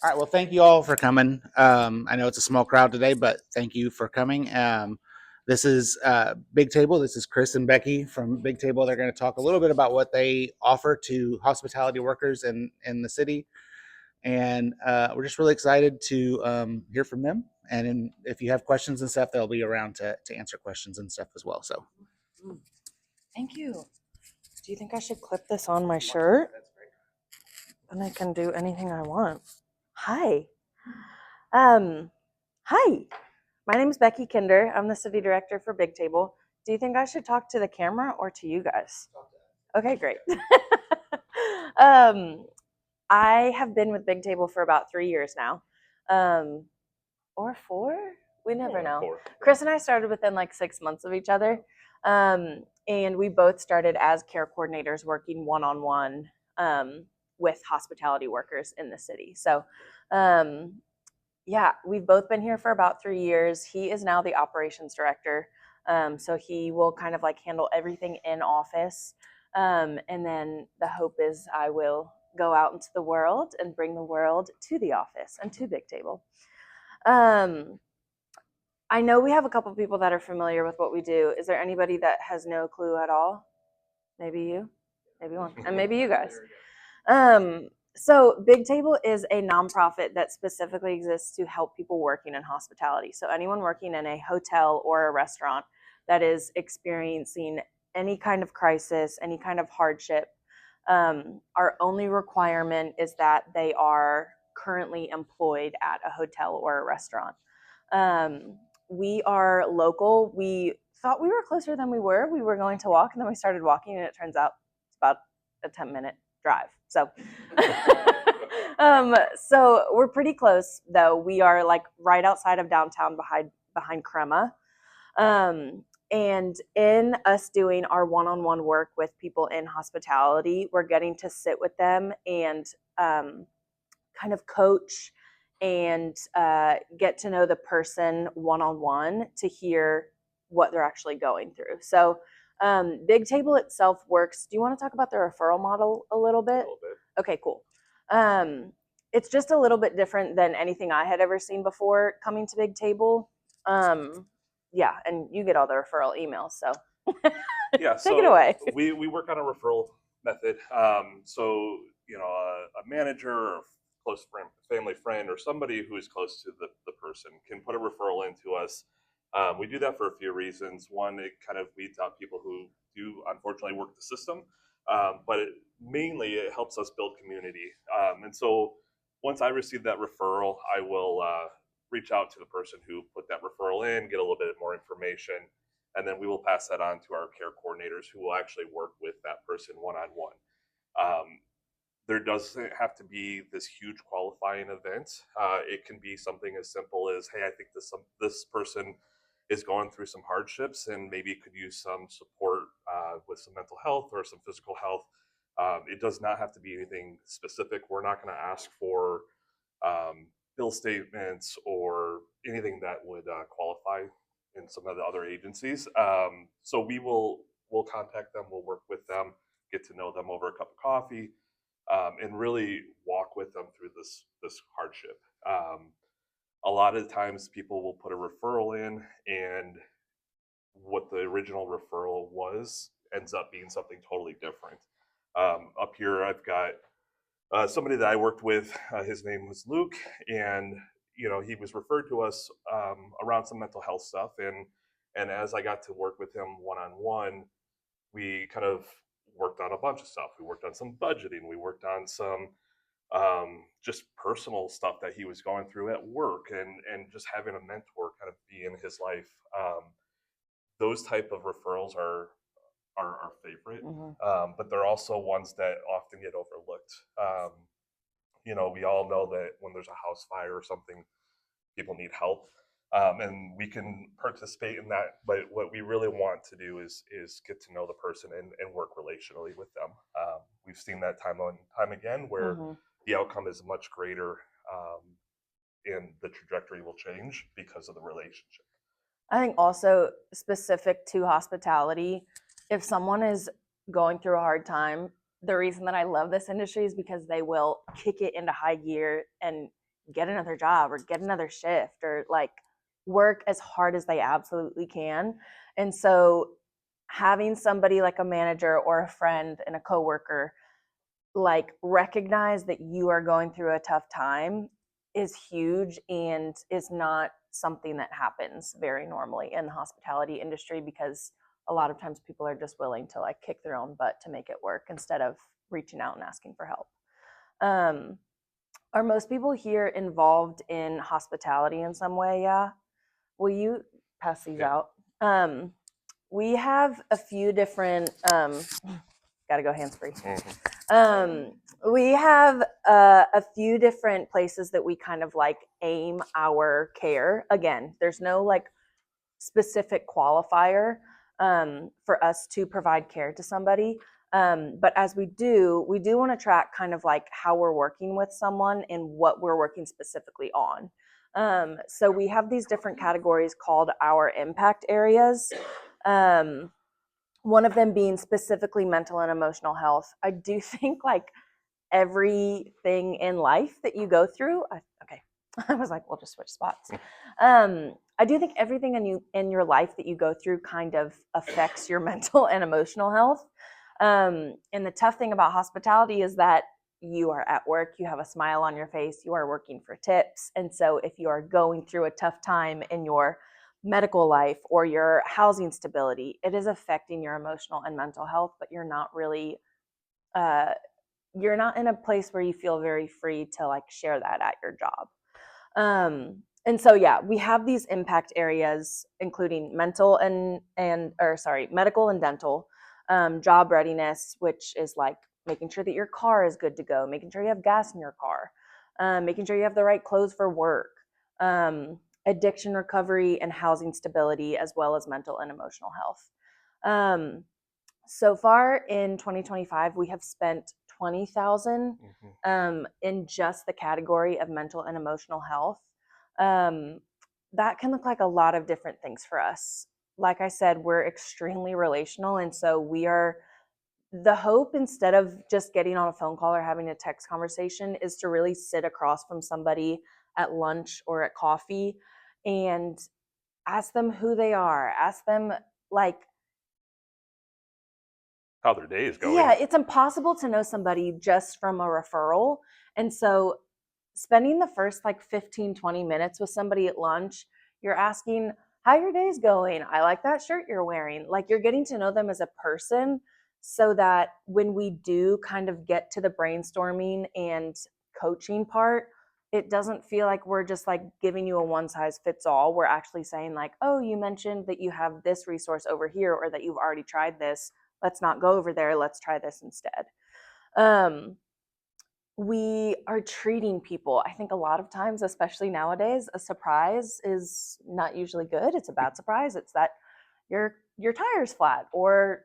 All right. Well, thank you all for coming. I know it's a small crowd today, but thank you for coming. This is Big Table. This is Chris and Becky from Big Table. They're going to talk a little bit about what they offer to hospitality workers in the city, and we're just really excited to hear from them. And if you have questions and stuff, they'll be around to answer questions and stuff as well. So, Thank you. Do you think I should clip this on my shirt? And I can do anything I want. Hi. Hi. My name is Becky Kinder. I'm the city director for Big Table. Do you think I should talk to the camera or to you guys? Okay, great. I have been with Big Table for about 3 years now. Or 4? We never know. 4. Chris and I started within like 6 months of each other. And we both started as care coordinators working one-on-one with hospitality workers in the city. So yeah, we've both been here for about 3 years. He is now the operations director. So he will kind of like handle everything in office. And then the hope is I will go out into the world and bring the world to the office and to Big Table. I know we have a couple people that are familiar with what we do. Is there anybody that has no clue at all? Maybe you, maybe one, and maybe you guys. So Big Table is a nonprofit that specifically exists to help people working in hospitality. So anyone working in a hotel or a restaurant that is experiencing any kind of crisis, any kind of hardship, our only requirement is that they are currently employed at a hotel or a restaurant. We are local. We thought we were closer than we were. We were going to walk, and then we started walking, and it turns out it's about a 10-minute drive. So, so we're pretty close, though. We are like right outside of downtown, behind Crema. And in us doing our one-on-one work with people in hospitality, we're getting to sit with them and kind of coach and get to know the person one-on-one to hear what they're actually going through. So Big Table itself works. Do you want to talk about the referral model a little bit? A little bit. Okay, cool. It's just a little bit different than anything I had ever seen before coming to Big Table. Yeah, and you get all the referral emails, so Yeah, take it away. we work on a referral method. So a manager or close friend, family friend, or somebody who is close to the person can put a referral into us. We do that for a few reasons. One, it kind of weeds out people who do unfortunately work the system, but mainly it helps us build community. And so once I receive that referral, I will reach out to the person who put that referral in, get a little bit more information, and then we will pass that on to our care coordinators who will actually work with that person one-on-one. There doesn't have to be this huge qualifying event. It can be something as simple as, hey, I think this person is going through some hardships and maybe could use some support with some mental health or some physical health. It does not have to be anything specific. We're not going to ask for bill statements or anything that would qualify in some of the other agencies. So we'll contact them, we'll work with them, get to know them over a cup of coffee, and really walk with them through this hardship. A lot of times people will put a referral in, and what the original referral was ends up being something totally different. Up here, I've got somebody that I worked with. His name was Luke, and he was referred to us around some mental health stuff, and as I got to work with him one-on-one, we kind of worked on a bunch of stuff. We worked on some budgeting. We worked on some just personal stuff that he was going through at work, and just having a mentor kind of be in his life. Those type of referrals are our favorite, but they're also ones that often get overlooked. We all know that when there's a house fire or something, people need help, and we can participate in that. But what we really want to do is get to know the person and work relationally with them. We've seen that time and time again where the outcome is much greater, and the trajectory will change because of the relationship. I think also specific to hospitality, if someone is going through a hard time, the reason that I love this industry is because they will kick it into high gear and get another job or get another shift or like work as hard as they absolutely can. And so having somebody like a manager or a friend and a coworker like recognize that you are going through a tough time is huge and is not something that happens very normally in the hospitality industry, because a lot of times people are just willing to like kick their own butt to make it work instead of reaching out and asking for help. um, are most people here involved in hospitality in some way? Yeah. Will you pass these Yeah. out? We have a few different gotta go hands free. Um, we have a few different places that we kind of like aim our care. Again, there's no like specific qualifier for us to provide care to somebody. But as we do want to track kind of like how we're working with someone and what we're working specifically on. So we have these different categories called our impact areas. Um, one of them being specifically mental and emotional health. I do think like everything in life that you go through. Okay, I was like, we'll just switch spots. I do think everything in your life that you go through kind of affects your mental and emotional health. And the tough thing about hospitality is that you are at work, you have a smile on your face, you are working for tips. And so if you are going through a tough time in your medical life or your housing stability, it is affecting your emotional and mental health, but uh, you're not in a place where you feel very free to like share that at your job. And so yeah, we have these impact areas, including medical and dental, job readiness, which is like making sure that your car is good to go, making sure you have gas in your car, making sure you have the right clothes for work, addiction recovery and housing stability, as well as mental and emotional health. Um, so far in 2025, we have spent 20,000 in just the category of mental and emotional health. Um, that can look like a lot of different things for us. Like I said, we're extremely relational, and so we are the hope, instead of just getting on a phone call or having a text conversation, is to really sit across from somebody at lunch or at coffee and ask them who they are, ask them like, How their day is yeah, going. it's impossible to know somebody just from a referral. And so spending the first like 15, 20 minutes with somebody at lunch, you're asking how your day's going. I like that shirt you're wearing. Like you're getting to know them as a person, so that when we do kind of get to the brainstorming and coaching part, it doesn't feel like we're just like giving you a one size fits all. We're actually saying like, oh, you mentioned that you have this resource over here, or that you've already tried this. Let's not go over there. Let's try this instead. Um, we are treating people. I think a lot of times, especially nowadays, a surprise is not usually good. It's a bad surprise. It's that your tire's flat, or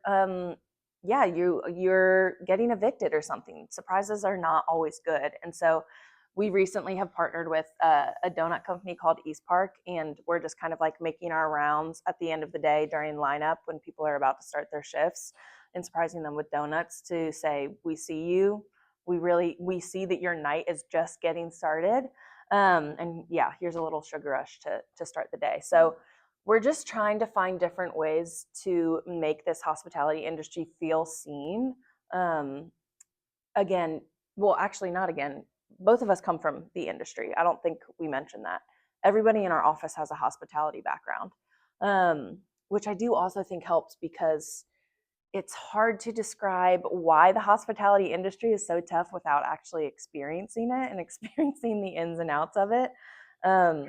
yeah, you're getting evicted or something. Surprises are not always good. And so we recently have partnered with a donut company called East Park, and we're just kind of like making our rounds at the end of the day during lineup when people are about to start their shifts, and surprising them with donuts to say, we see you, we see that your night is just getting started, and yeah, here's a little sugar rush to start the day. So we're just trying to find different ways to make this hospitality industry feel seen. um, Again, well, actually not again, both of us come from the industry. I don't think we mentioned that. Everybody in our office has a hospitality background, which I do also think helps, because it's hard to describe why the hospitality industry is so tough without actually experiencing it and experiencing the ins and outs of it. Um,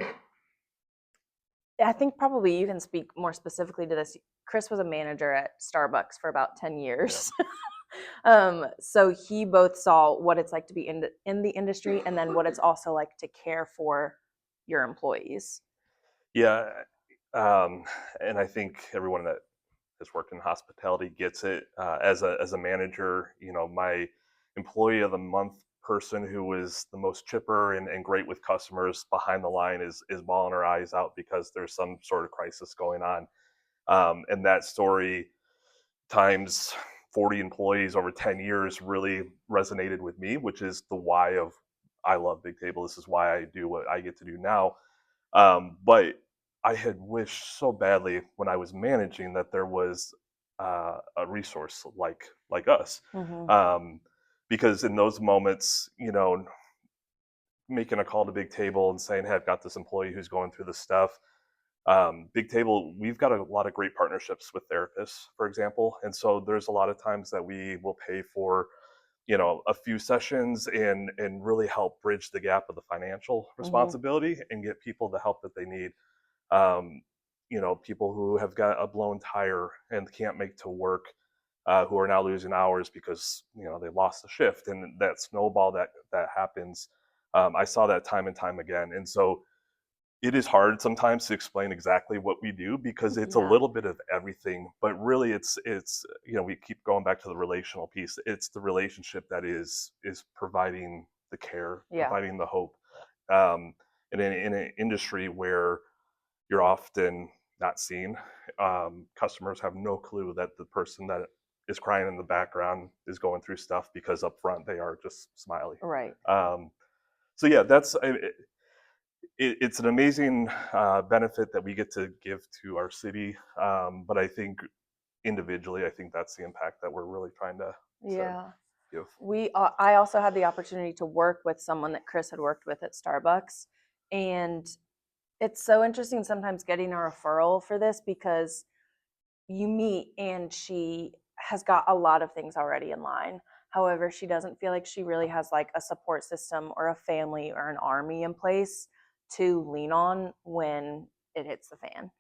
I think probably you can speak more specifically to this. Chris was a manager at Starbucks for about 10 Yeah. years. So he both saw what it's like to be in the industry, and then what it's also like to care for your employees. Yeah. And I think everyone that has worked in hospitality gets it. As a manager, my employee of the month person who was the most chipper and great with customers behind the line is bawling her eyes out because there's some sort of crisis going on. And that story times 40 employees over 10 years really resonated with me, which is the why of I love Big Table. This is why I do what I get to do now. But I had wished so badly when I was managing that there was a resource like us, Hmm. um, because in those moments, making a call to Big Table and saying, "Hey, I've got this employee who's going through this stuff." Big Table, we've got a lot of great partnerships with therapists, for example, and so there's a lot of times that we will pay for a few sessions and really help bridge the gap of the financial Hmm. responsibility and get people the help that they need. um, People who have got a blown tire and can't make to work, who are now losing hours because they lost a shift, and that snowball that happens. I saw that time and time again, and so it is hard sometimes to explain exactly what we do because it's a Yeah. little bit of everything, but really it's we keep going back to the relational piece. It's the relationship that is providing the care, Yeah. providing the hope. um, and in an industry where you're often not seen, customers have no clue that the person that is crying in the background is going through stuff, because up front they are just smiley. Right. um, so yeah, it's an amazing benefit that we get to give to our city. But I think individually, I think that's the impact that we're really trying to Yeah. give. I also had the opportunity to work with someone that Chris had worked with at Starbucks, and it's so interesting sometimes getting a referral for this because you meet and she has got a lot of things already in line. However, she doesn't feel like she really has like a support system or a family or an army in place to lean on when it hits the fan,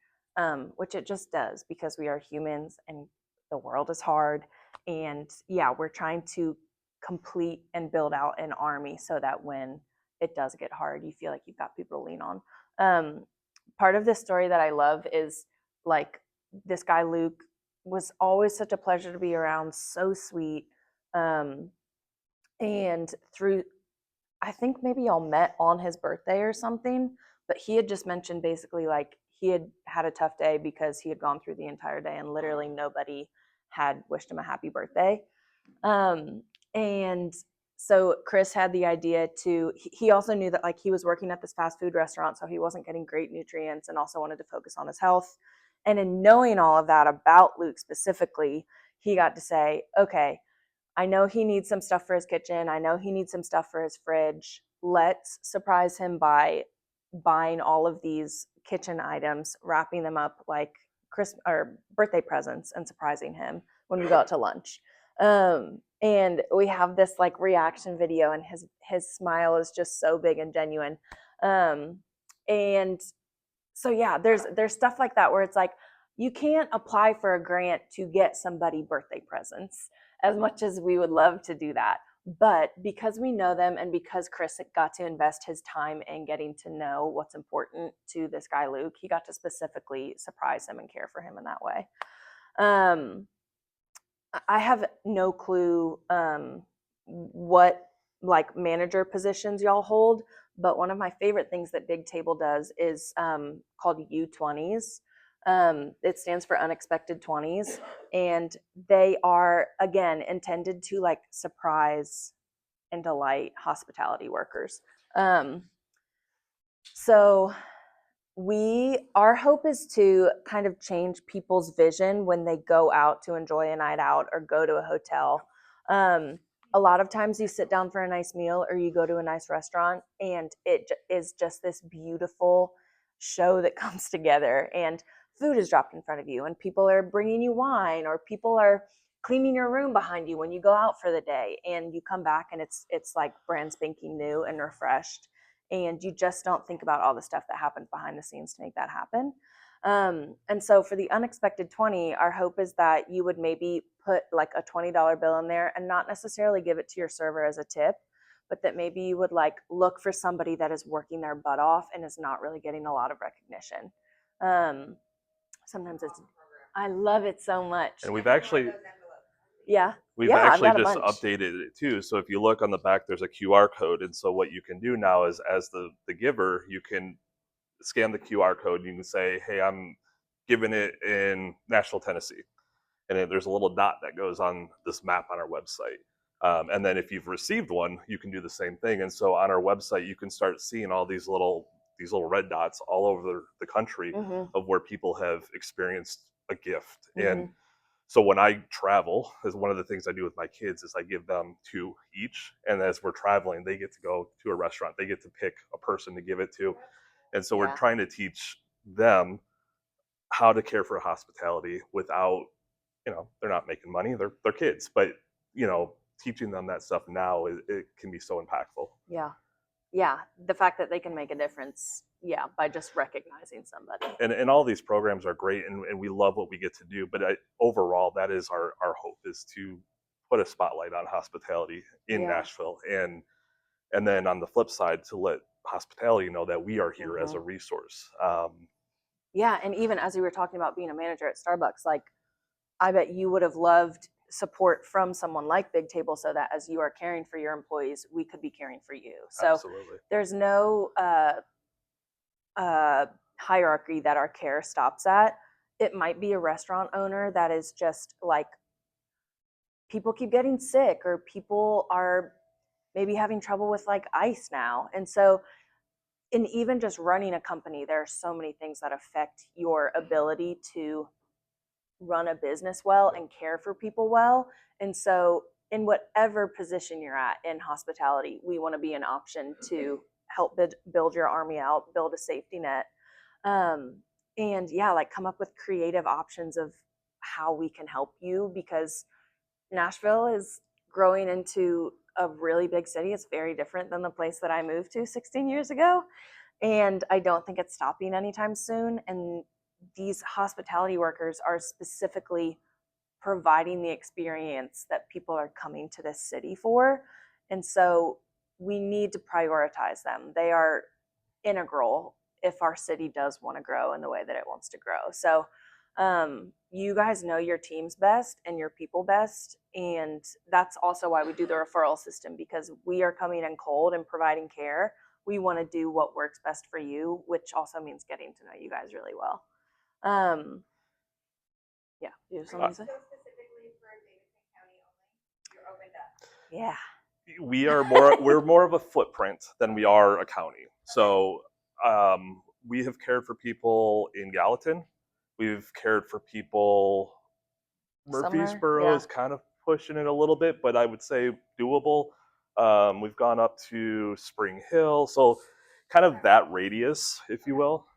which it just does because we are humans and the world is hard. And yeah, we're trying to complete and build out an army so that when it does get hard, you feel like you've got people to lean on. Part of this story that I love is like this guy Luke was always such a pleasure to be around, so sweet. Um, and through, I think maybe y'all met on his birthday or something, but he had just mentioned basically like he had had a tough day because he had gone through the entire day and literally nobody had wished him a happy birthday. Um, and so Chris had the idea to, he also knew that like he was working at this fast food restaurant, so he wasn't getting great nutrients and also wanted to focus on his health. And in knowing all of that about Luke specifically, he got to say, okay, I know he needs some stuff for his kitchen. I know he needs some stuff for his fridge. Let's surprise him by buying all of these kitchen items, wrapping them up like Christmas or birthday presents, and surprising him when we go out to lunch. And we have this like reaction video, and his smile is just so big and genuine. Um, and so yeah, there's stuff like that where it's like you can't apply for a grant to get somebody birthday presents as much as we would love to do that. But because we know them and because Chris got to invest his time in getting to know what's important to this guy Luke, he got to specifically surprise him and care for him in that way. Um, I have no clue what like manager positions y'all hold, but one of my favorite things that Big Table does is called U20s. It stands for unexpected 20s, and they are again intended to like surprise and delight hospitality workers. Um, so our hope is to kind of change people's vision when they go out to enjoy a night out or go to a hotel. um, a lot of times you sit down for a nice meal or you go to a nice restaurant and it is just this beautiful show that comes together, and food is dropped in front of you and people are bringing you wine or people are cleaning your room behind you when you go out for the day, and you come back and it's like brand spanking new and refreshed, and you just don't think about all the stuff that happens behind the scenes to make that happen. And so for the unexpected 20, our hope is that you would maybe put like a $20 bill in there and not necessarily give it to your server as a tip, but that maybe you would like look for somebody that is working their butt off and is not really getting a lot of recognition. Um, Sometimes it's, I love it so much. And Yeah. we've Yeah, I've actually got a just bunch. updated it too. So if you look on the back, there's a QR code, and so what you can do now is, as the giver, you can scan the QR code. And you can say, "Hey, I'm giving it in Nashville, Tennessee," and there's a little dot that goes on this map on our website. And then if you've received one, you can do the same thing. And so on our website, you can start seeing all these little red dots all over the country Mhm. of where people have experienced a gift. And Mhm. so when I travel, is one of the things I do with my kids is I give them 2 each, and as we're traveling, they get to go to a restaurant. They get to pick a person to give it to, and so we're Yeah. trying to teach them how to care for hospitality without, they're not making money. They're kids, but teaching them that stuff now, it can be so impactful. Yeah. Yeah. The fact that they can make a difference, yeah, by just recognizing somebody. And all these programs are great, and we love what we get to do. But overall, that is our hope, is to put a spotlight on hospitality in Yeah. Nashville, and then on the flip side, to let hospitality know that we are here as a Mhm. resource. Yeah, and even as you were talking about being a manager at Starbucks, like I bet you would have loved support from someone like Big Table so that as you are caring for your employees, we could be caring for you. So Absolutely. there's no uh, hierarchy that our care stops at. It might be a restaurant owner that is just like people keep getting sick or people are maybe having trouble with like ice now. And so in even just running a company, there are so many things that affect your ability to run a business well and care for people well. And so, in whatever position you're at in hospitality, we want to be an option to help build your army out, build a safety net. Um, and yeah, like come up with creative options of how we can help you because Nashville is growing into a really big city. It's very different than the place that I moved to 16 years ago. And I don't think it's stopping anytime soon. And these hospitality workers are specifically providing the experience that people are coming to this city for. And so we need to prioritize them. They are integral if our city does want to grow in the way that it wants to grow. So you guys know your teams best and your people best. And that's also why we do the referral system because we are coming in cold and providing care. We want to do what works best for you, which also means getting to know you guys really well. Um, yeah, you have something to say? Yeah. We're more of a footprint than we are a county. So we have cared for people in Gallatin. We've cared for people. Sumner, Murfreesboro yeah. is kind of pushing it a little bit, but I would say doable. We've gone up to Spring Hill, so kind of that radius, if you will.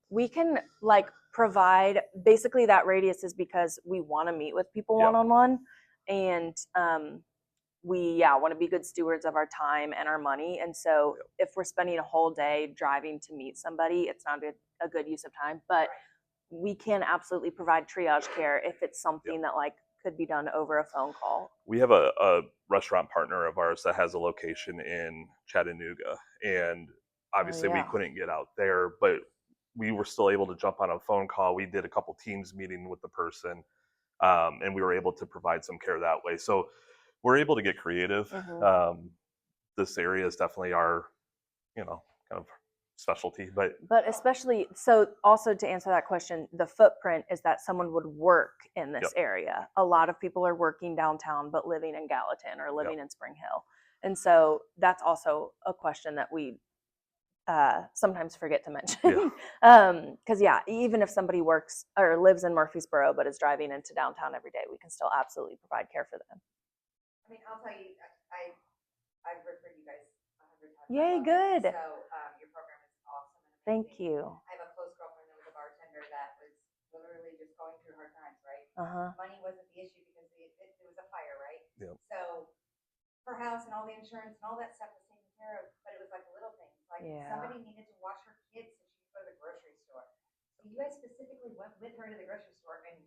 We can like provide basically that radius is because we want to meet with people Yeah. one on one and we want to be good stewards of our time and our money. And so if we're spending a whole day driving to meet somebody, it's not a good use of time, but we can absolutely provide triage care if it's something that like could be done over a phone call. We have a restaurant partner of ours that has a location in Chattanooga, and obviously we Yeah. couldn't get out there, but we were still able to jump on a phone call. We did a couple teams meeting with the person, and we were able to provide some care that way. So we're able to get creative. This area is definitely our, kind of specialty, but But especially, so also to answer that question, the footprint is that someone would work in this yep, area. A lot of people are working downtown, but living in Gallatin or living yep, in Spring Hill. And so that's also a question that we sometimes forget to mention. Because, even if somebody works or lives in Murfreesboro but is driving into downtown every day, we can still absolutely provide care for them. I mean, I'll tell you, I've referred you guys 100 times. Yay, good. So your program is awesome. And Thank amazing. you. I have a close girlfriend that was a bartender that was literally just going through hard times, right? Uh-huh. Money wasn't the issue because it was a fire, right? yep. So her house and all the insurance and all that stuff was taken care of, but it was like little things. Like somebody needed to wash her kids so she could go to the grocery store. So you guys specifically went with her to the grocery store and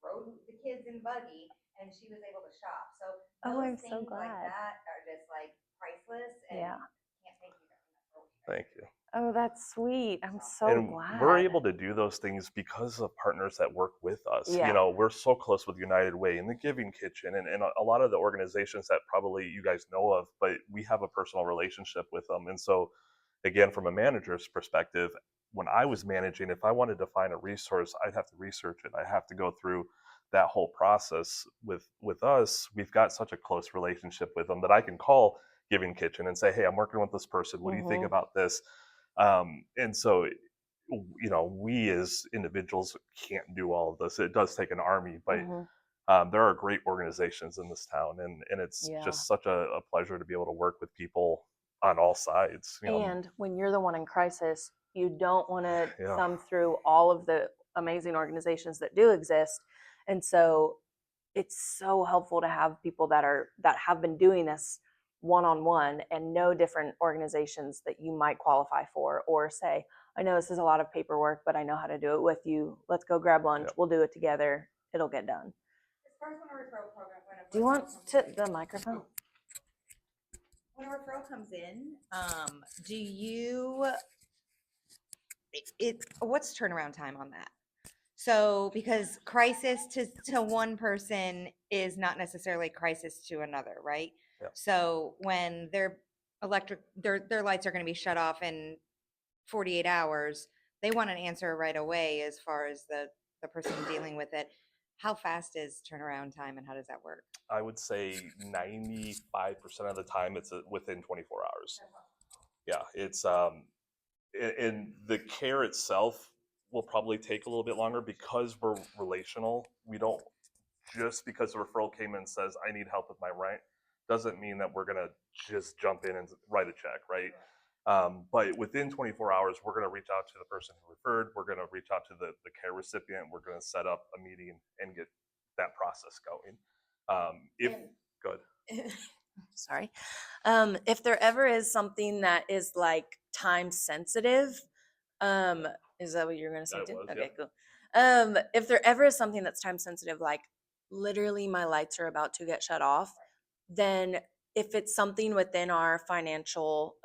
rode the kids in buggy, and she was able to shop. So those I'm so things like glad. that are just like priceless, and can't thank you enough. Thank you. Oh, that's sweet. I'm so And glad. we're able to do those things because of partners that work with us. Yeah. We're so close with United Way and the Giving Kitchen and a lot of the organizations that probably you guys know of, but we have a personal relationship with them. And so, again, from a manager's perspective, when I was managing, if I wanted to find a resource, I'd have to research it. I have to go through that whole process with us, we've got such a close relationship with them that I can call Giving Kitchen and say, hey, I'm working with this person. What do you think about this? And so, we as individuals can't do all of this. It does take an army, but there are great organizations in this town, and it's just such a pleasure to be able to work with people on all sides. And when you're the one in crisis, you don't want to thumb through all of the amazing organizations that do exist. And so it's so helpful to have people that have been doing this one-on-one and know different organizations that you might qualify for, or say, I know this is a lot of paperwork, but I know how to do it with you. Let's go grab lunch. We'll do it together. It'll get done. As far as when a referral program, Do you want the microphone? when a referral comes in, do you what's turnaround time on that? So because crisis to one person is not necessarily crisis to another, right? Yeah. So when their lights are going to be shut off in 48 hours, they want an answer right away as far as the person dealing with it. How fast is turnaround time and how does that work? I would say 95% of the time it's within 24 hours. Yeah, it's and the care itself will probably take a little bit longer because we're relational. We don't, just because the referral came in and says I need help with my rent doesn't mean that we're gonna just jump in and write a check, right? But within 24 hours, we're going to reach out to the person who referred. We're going to reach out to the care recipient. We're going to set up a meeting and get that process going. Good. Sorry. If there ever is something that is like time sensitive, is that what you're going to say too? Okay, cool. If there ever is something that's time sensitive, like literally my lights are about to get shut off, then if it's something within our financial,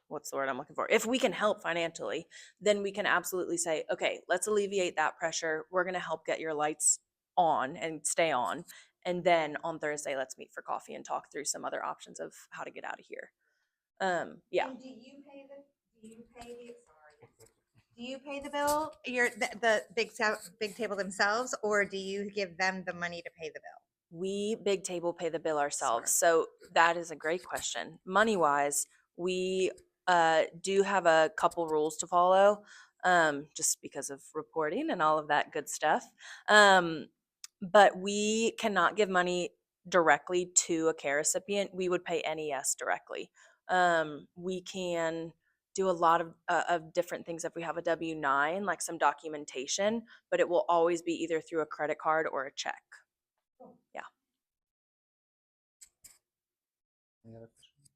what's the word I'm looking for? If we can help financially, then we can absolutely say, okay, let's alleviate that pressure. We're going to help get your lights on and stay on. And then on Thursday, let's meet for coffee and talk through some other options of how to get out of here. Yeah. And do you pay the bill? The big table themselves, or do you give them the money to pay the bill? We Big Table pay the bill ourselves. So that is a great question. Money wise, we do have a couple rules to follow, just because of reporting and all of that good stuff. But we cannot give money directly to a care recipient. We would pay NES directly. We can do a lot of different things if we have a W-9, like some documentation, but it will always be either through a credit card or a check. Yeah.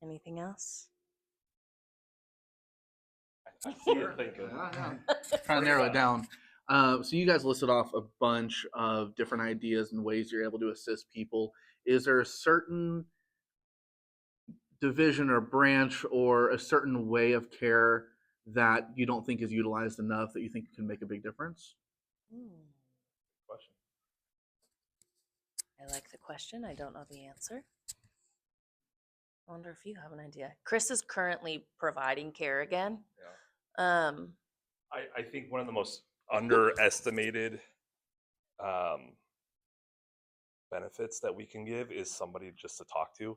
Anything else? I see you thinking. Trying to narrow it down. So you guys listed off a bunch of different ideas and ways you're able to assist people. Is there a certain division or branch or a certain way of care that you don't think is utilized enough that you think can make a big difference? Question. I like the question. I don't know the answer. I wonder if you have an idea. Chris is currently providing care again. Yeah. I think one of the most underestimated benefits that we can give is somebody just to talk to.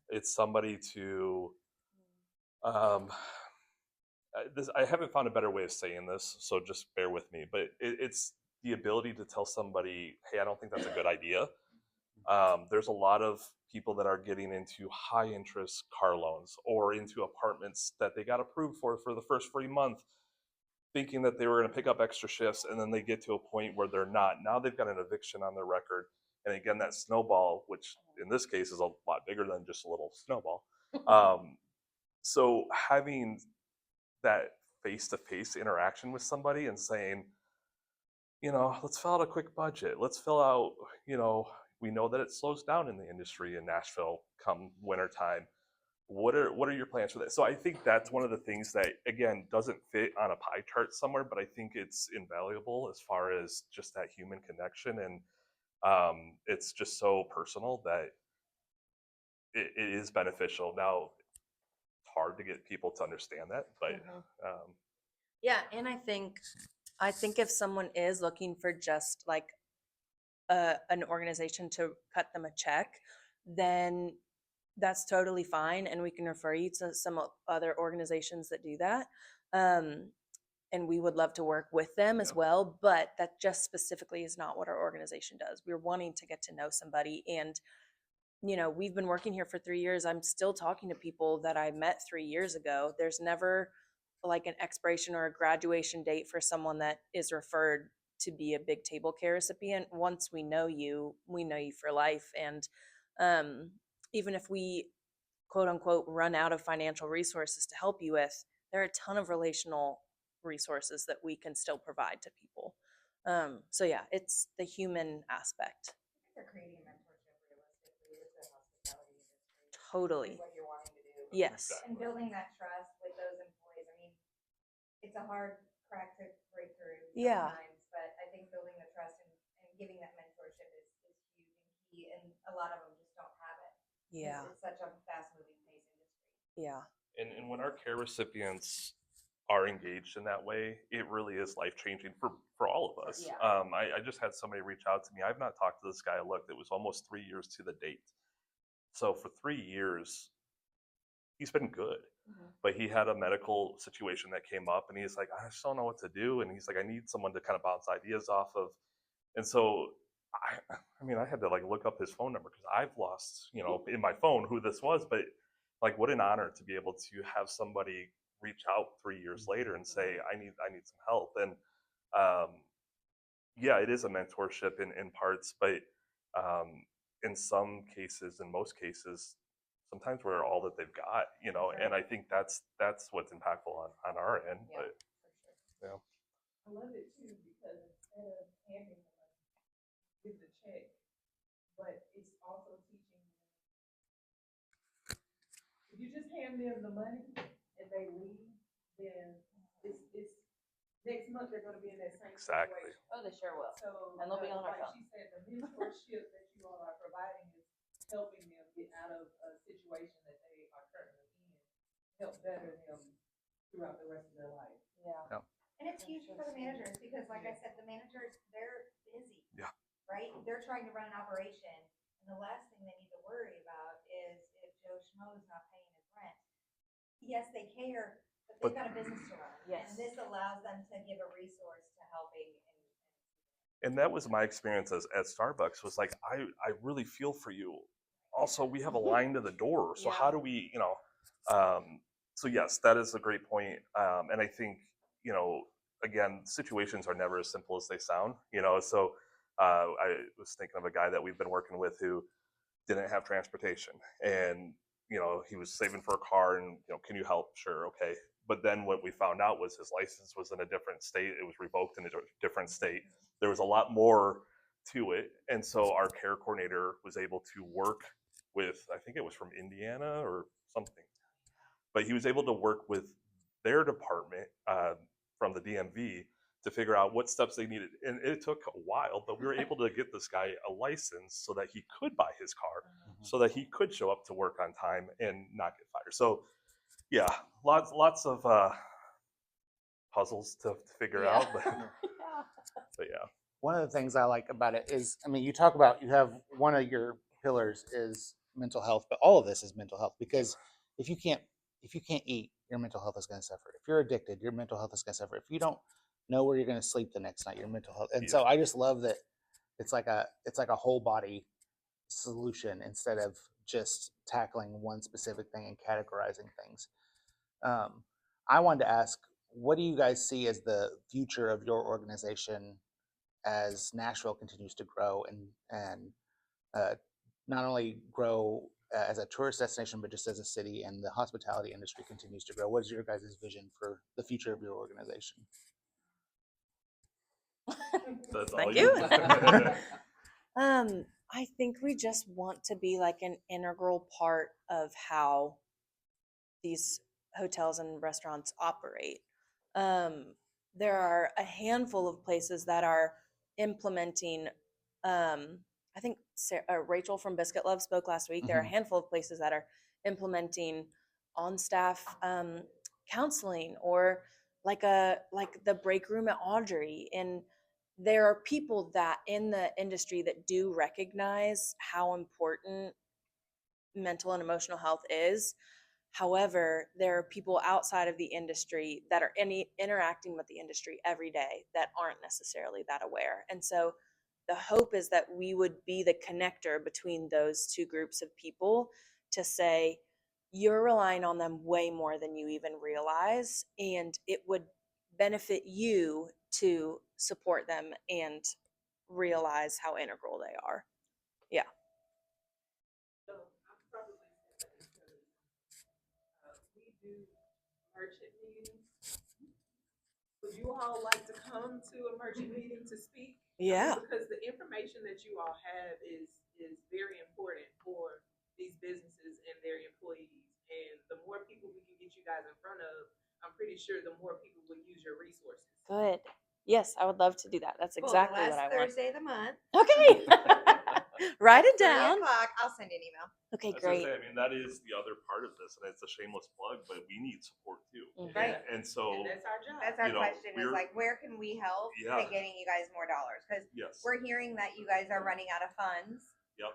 It's somebody to I haven't found a better way of saying this, so just bear with me, but it's the ability to tell somebody, hey, I don't think that's a good idea. There's a lot of people that are getting into high interest car loans or into apartments that they got approved for the first free month, thinking that they were going to pick up extra shifts, and then they get to a point where they're not. Now they've got an eviction on their record. And again, that snowball, which in this case is a lot bigger than just a little snowball. So having that face-to-face interaction with somebody and saying, let's fill out a quick budget. Let's fill out, we know that it slows down in the industry in Nashville come wintertime. What are your plans for that? So I think that's one of the things that, again, doesn't fit on a pie chart somewhere, but I think it's invaluable as far as just that human connection. And it's just so personal that it is beneficial. Now, it's hard to get people to understand that, but Yeah, and I think I think if someone is looking for just like an organization to cut them a check, then that's totally fine. And we can refer you to some other organizations that do that. Um, and we would love to work with them as well. But that just specifically is not what our organization does. We're wanting to get to know somebody. And, you know, we've been working here for 3 years. I'm still talking to people that I met 3 years ago. There's never like an expiration or a graduation date for someone that is referred to be a big table care recipient. Once we know you for life. And um, even if we quote unquote run out of financial resources to help you with, there are a ton of relational resources that we can still provide to people. So yeah, it's the human aspect. They're creating a mentorship realistically with the hospitality industry. Totally. What you're wanting to do. Yes. And building that trust with those employees. I mean, it's a hard crack to break through Yeah. sometimes, but I think building the trust and giving that mentorship is huge and key, and a lot of them just don't have it. Yeah. It's such a fast moving pace industry. Yeah. And when our care recipients are engaged in that way, it really is life changing for all of us. Yeah. I just had somebody reach out to me. I've not talked to this guy. Look, it was almost 3 years to the date. So for 3 years, he's been good. But he had a medical situation that came up, and he's like, I just don't know what to do. And he's like, I need someone to kind of bounce ideas off of. And so, I mean, I had to like look up his phone number because I've lost, you know, in my phone who this was. But like, what an honor to be able to have somebody reach out 3 years later and say, I need some help. And yeah, it is a mentorship in parts, but in some cases, in most cases, sometimes we're all that they've got, you know, and I think that's what's impactful on our end. Yeah, But for sure. yeah, I love it too because instead of handing the money with the check, but it's also teaching them. If you just hand them the money and they leave, then it's next month they're going to be in that same exactly. situation. Oh, they sure will. So, And they'll be on our like phone. she said, the mentorship that you all are providing is helping them get out of a situation that they are currently in, help better them throughout the rest of their life. Yeah. And it's huge for the managers because, like I said, the managers, they're busy. Yeah. Right? They're trying to run an operation, and the last thing they need to worry about is if Joe Schmo's not paying his rent. Yes, they care, but they've got a business to run. Yes. And this allows them to give a resource to helping. And that was my experience at Starbucks was like, I really feel for you. Also, we have a line to the door. So Yeah. how do we, you know, so yes, that is a great point. And I think, you know, again, situations are never as simple as they sound, you know, so I was thinking of a guy that we've been working with who didn't have transportation, and you know he was saving for a car, and you know, can you help? Sure, okay. But then what we found out was his license was in a different state. It was revoked in a different state. There was a lot more to it, and so our care coordinator was able to work with, I think it was from Indiana or something, but he was able to work with their department from the DMV to figure out what steps they needed. And it took a while, but we were able to get this guy a license so that he could buy his car, so that he could show up to work on time and not get fired. So yeah, lots of puzzles to figure out, but yeah. One of the things I like about it is, I mean, you talk about, you have one of your pillars is mental health, but all of this is mental health, because if you can't eat, your mental health is going to suffer. If you're addicted, your mental health is going to suffer. If you don't know where you're going to sleep the next night, your mental health. And so I just love that it's like a whole body solution instead of just tackling one specific thing and categorizing things. I wanted to ask, what do you guys see as the future of your organization as Nashville continues to grow and not only grow as a tourist destination, but just as a city, and the hospitality industry continues to grow? What is your guys' vision for the future of your organization? That's all Thank you. I think we just want to be like an integral part of how these hotels and restaurants operate. There are a handful of places that are implementing. I think Rachel from Biscuit Love spoke last week. There are a handful of places that are implementing on-staff counseling or like the break room at Audrey. And there are people that in the industry that do recognize how important mental and emotional health is. However, there are people outside of the industry that are interacting with the industry every day that aren't necessarily that aware. And so the hope is that we would be the connector between those two groups of people to say, you're relying on them way more than you even realize, and it would benefit you to support them and realize how integral they are. Yeah. So I'm probably saying that because we do merchant meetings. Would you all like to come to a merchant meeting to speak? Yeah. Because the information that you all have is very important for these businesses and their employees. And the more people we can get you guys in front of, I'm pretty sure the more people will use your resources. Good. Yes, I would love to do that. That's exactly what I want. Thursday of the month. Okay. Write it 3 down. o'clock. I'll send you an email. Okay, I was gonna great. say, I mean, that is the other part of this, and it's a shameless plug, but we need support too. Right. And so, And that's our job. That's our You know, question is we're- like, where can we help Yeah. to getting you guys more dollars? Because yes. we're hearing that you guys are running out of funds Yep.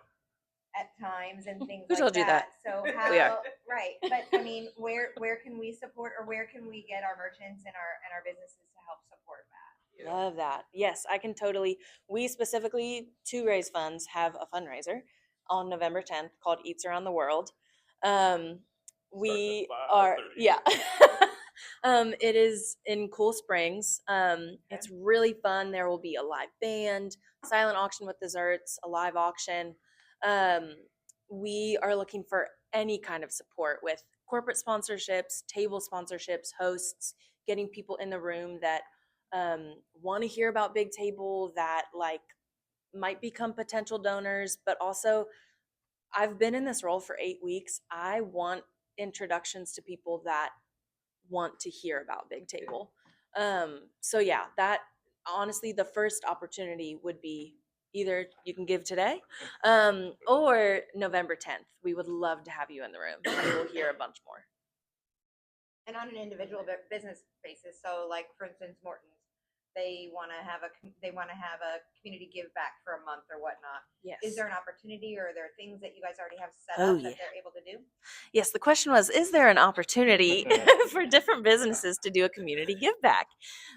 at times and things Who like told you that? So We how, are. right. But I mean, where can we support, or where can we get our merchants and our businesses to help support that? Yeah. Love that. Yes, I can totally. We specifically, to raise funds, have a fundraiser on November 10th called Eats Around the World. We are, 5:30. yeah. It is in Cool Springs. It's really fun. There will be a live band, silent auction with desserts, a live auction. We are looking for any kind of support with corporate sponsorships, table sponsorships, hosts, getting people in the room that want to hear about Big Table, that like might become potential donors, but also I've been in this role for 8 weeks. I want introductions to people that want to hear about Big Table. So yeah, that honestly, the first opportunity would be either you can give today, or November 10th. We would love to have you in the room, and we'll hear a bunch more. And on an individual business basis. So like, for instance, Morton's, they want to have a community give back for a month or whatnot. Yes. Is there an opportunity, or are there things that you guys already have set Oh, up that yeah. they're able to do? Yes, the question was, is there an opportunity for different businesses to do a community give back?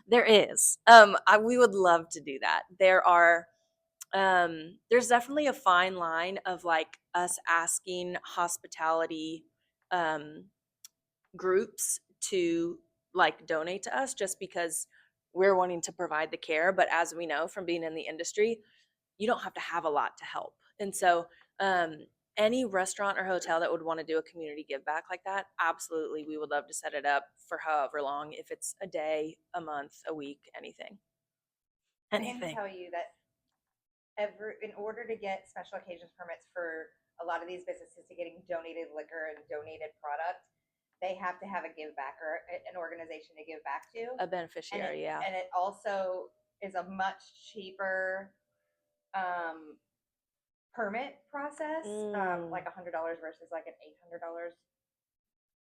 There is. We would love to do that. There's definitely a fine line of like us asking hospitality groups to like donate to us just because we're wanting to provide the care. But as we know from being in the industry, you don't have to have a lot to help. And so any restaurant or hotel that would want to do a community give back like that, absolutely, we would love to set it up for however long, if it's a day, a month, a week, anything. I can Anything. tell you that in order to get special occasions permits for a lot of these businesses to getting donated liquor and donated product, they have to have a give back or an organization to give back to. A beneficiary, yeah. And it also is a much cheaper permit process, like $100 versus like an $800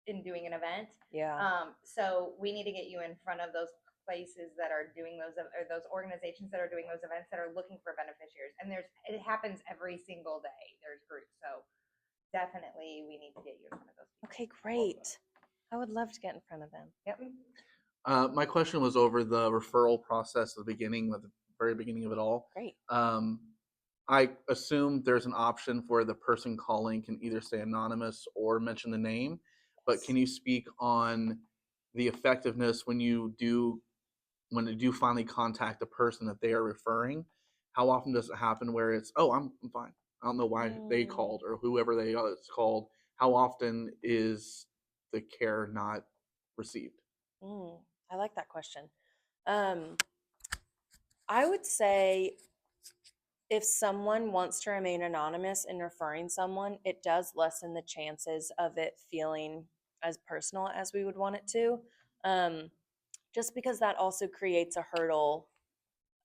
in doing an event. Yeah. So we need to get you in front of those places that are doing those, or those organizations that are doing those events that are looking for beneficiaries. And it happens every single day. There's groups. So definitely we need to get you in front of those people. Okay, great. I would love to get in front of them. Yep. My question was over the referral process at the beginning, at the very beginning of it all. Great. I assume there's an option for the person calling can either stay anonymous or mention the name, but can you speak on the effectiveness when you do finally contact the person that they are referring? How often does it happen where it's, oh, I'm fine. I don't know why they called, or whoever they are that's called. How often is the care not received? I like that question. I would say if someone wants to remain anonymous in referring someone, it does lessen the chances of it feeling as personal as we would want it to. Just because that also creates a hurdle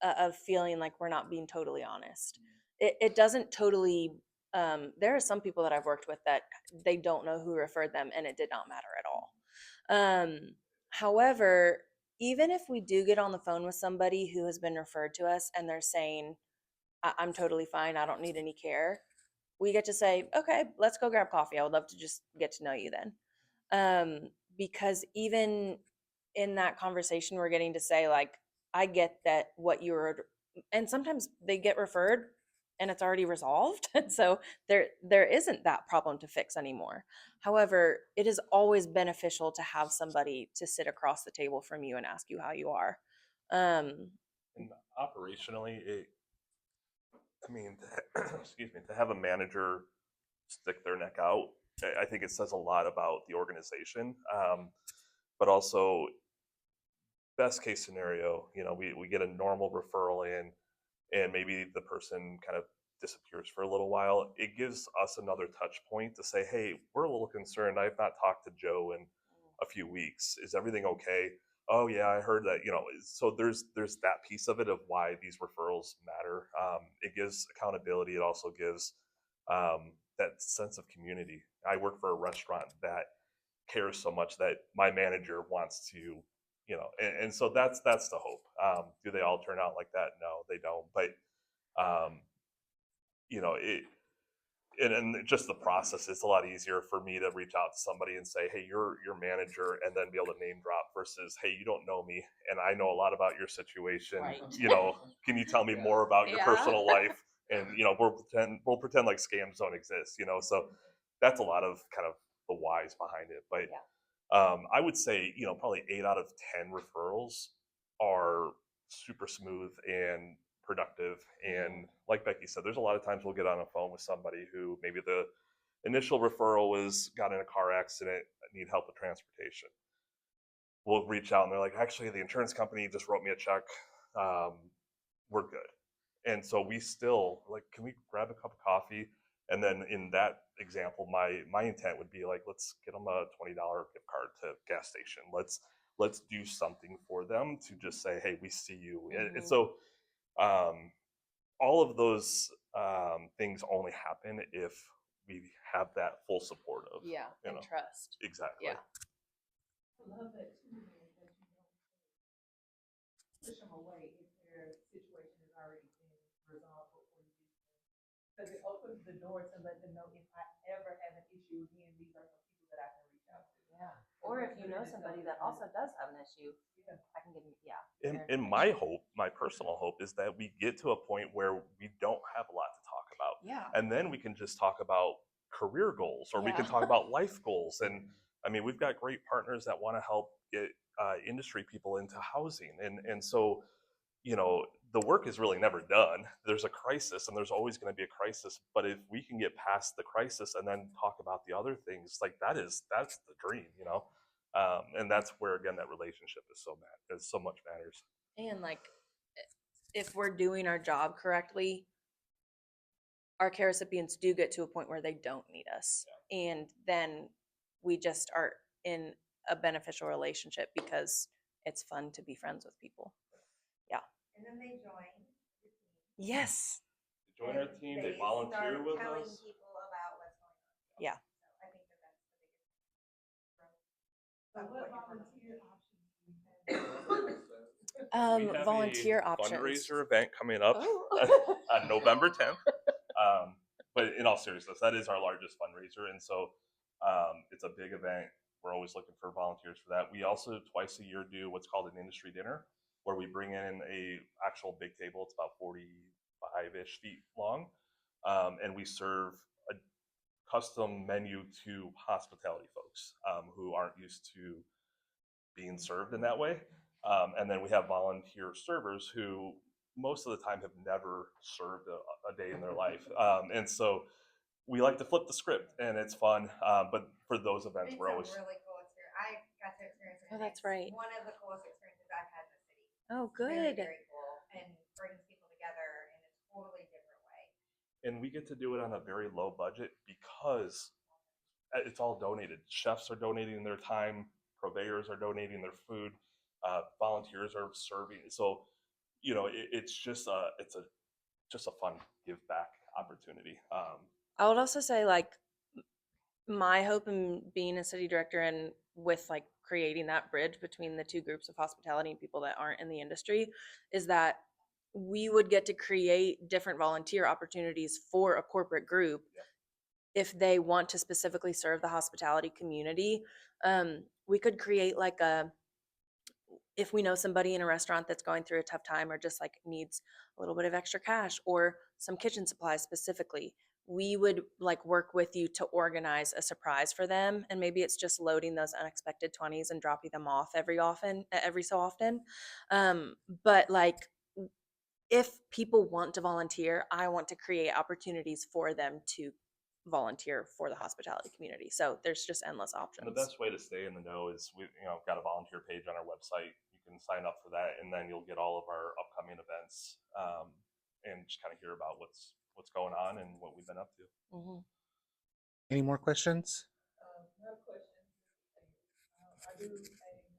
of feeling like we're not being totally honest. It doesn't totally, there are some people that I've worked with that they don't know who referred them and it did not matter at all. However, even if we do get on the phone with somebody who has been referred to us and they're saying, I'm totally fine, I don't need any care, we get to say, okay, let's go grab coffee. I would love to just get to know you then. Because even in that conversation, we're getting to say, like, I get that what you're, and sometimes they get referred and it's already resolved. And so there isn't that problem to fix anymore. However, it is always beneficial to have somebody to sit across the table from you and ask you how you are. Um, And operationally, I mean, excuse me, to have a manager stick their neck out, I think it says a lot about the organization. But also, best case scenario, we get a normal referral in, and maybe the person kind of disappears for a little while. It gives us another touch point to say, hey, we're a little concerned. I've not talked to Joe in a few weeks. Is everything okay? Oh yeah, I heard that. So there's that piece of it of why these referrals matter. It gives accountability. It also gives that sense of community. I work for a restaurant that cares so much that my manager wants to, and so that's the hope. Do they all turn out like that? No, they don't. But um, it and just the process, it's a lot easier for me to reach out to somebody and say, hey, you're your manager, and then be able to name drop versus, hey, you don't know me and I know a lot about your situation. Right. Can you tell me more about your Yeah. personal life? And we'll pretend like scams don't exist. So that's a lot of kind of the whys behind it. But I would say, probably 8 out of 10 referrals are super smooth and productive. And like Becky said, there's a lot of times we'll get on a phone with somebody who maybe the initial referral was got in a car accident, need help with transportation. We'll reach out and they're like, actually, the insurance company just wrote me a check. Um, we're good. And so we still like, can we grab a cup of coffee? And then in that example, my intent would be like, let's get them a $20 gift card to gas station. Let's do something for them to just say, hey, we see you. And so um, all of those things only happen if we have that full support of, yeah, and trust. exactly. Yeah. I love that too, man, that you don't push them away if their situation has already been resolved before you get them. Because it opens the door to let them know if I ever have an issue again, these are some people that I can reach out to. Yeah. Or if you know somebody that also does have an issue, I can give you, And my hope, my personal hope, is that we get to a point where we don't have a lot to talk about. Yeah. And then we can just talk about career goals, or we can talk about life goals. And I mean, we've got great partners that want to help get industry people into housing. And so, the work is really never done. There's a crisis and there's always going to be a crisis. But if we can get past the crisis and then talk about the other things, like that's the dream. And that's where, again, that relationship is so much matters. And like, if we're doing our job correctly, our care recipients do get to a point where they don't need us. And then we just are in a beneficial relationship because it's fun to be friends with people. Yeah. And then they join the team. Yes. They join our team, they volunteer start with telling us. people about what's going on. Yeah. So I think that that's the biggest thing. So what volunteer options do you have? We have Volunteer a options. fundraiser event coming up Oh. on November 10th. But in all seriousness, that is our largest fundraiser, and so it's a big event. We're always looking for volunteers for that. We also twice a year do what's called an industry dinner, where we bring in a actual big table. It's about 45-ish feet long, and we serve a custom menu to hospitality folks who aren't used to being served in that way. And then we have volunteer servers who most of the time have never served a day in their life. And so we like to flip the script, and it's fun. But for those events, It's we're a always really cool experience. I got to experience it. Oh, that's It's right. one of the coolest experiences I've had in the city. Oh, Very, good. very cool, and brings people together in a totally different way. and we get to do it on a very low budget because it's all donated. Chefs are donating their time, purveyors are donating their food, volunteers are serving. So, it's just a fun give back opportunity. I would also say, like, my hope in being a city director and with like creating that bridge between the two groups of hospitality and people that aren't in the industry is that we would get to create different volunteer opportunities for a corporate group if they want to specifically serve the hospitality community. We could create like a, if we know somebody in a restaurant that's going through a tough time or just like needs a little bit of extra cash or some kitchen supplies specifically, we would like work with you to organize a surprise for them. And maybe it's just loading those unexpected 20s and dropping them off every so often. But like, if people want to volunteer, I want to create opportunities for them to volunteer for the hospitality community. So there's just endless options. And the best way to stay in the know is we've got a volunteer page on our website. You can sign up for that, and then you'll get all of our upcoming events and just kind of hear about what's going on and what we've been up to. Mm-hmm. Any more questions? Another question. I do a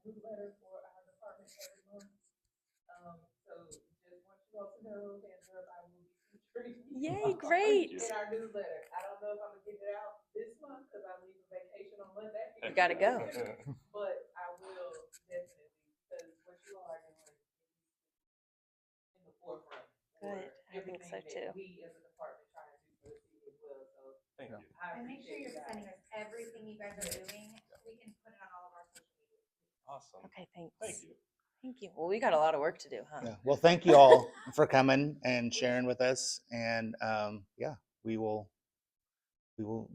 newsletter for our department every month. So just want you all to know that I will be featuring Yay, great. in our newsletter. I don't know if I'm gonna get it out this month because I leave a vacation on Monday. You gotta go. But I will definitely, because what you all are doing is in the forefront. Good. I think so too. We as a department try to do for the city as well. So Thank you. I And make sure appreciate you're you guys. sending us everything you guys are doing. We can put it on all of our social media. Awesome. Okay, thanks. Thank you. Thank you. Well, we got a lot of work to do, huh? Yeah. Well, thank you all for coming and sharing with us. And yeah, we will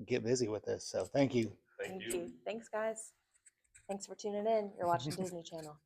get busy with this. So thank you. Thank you. Thanks, guys. Thanks for tuning in. You're watching Disney Channel.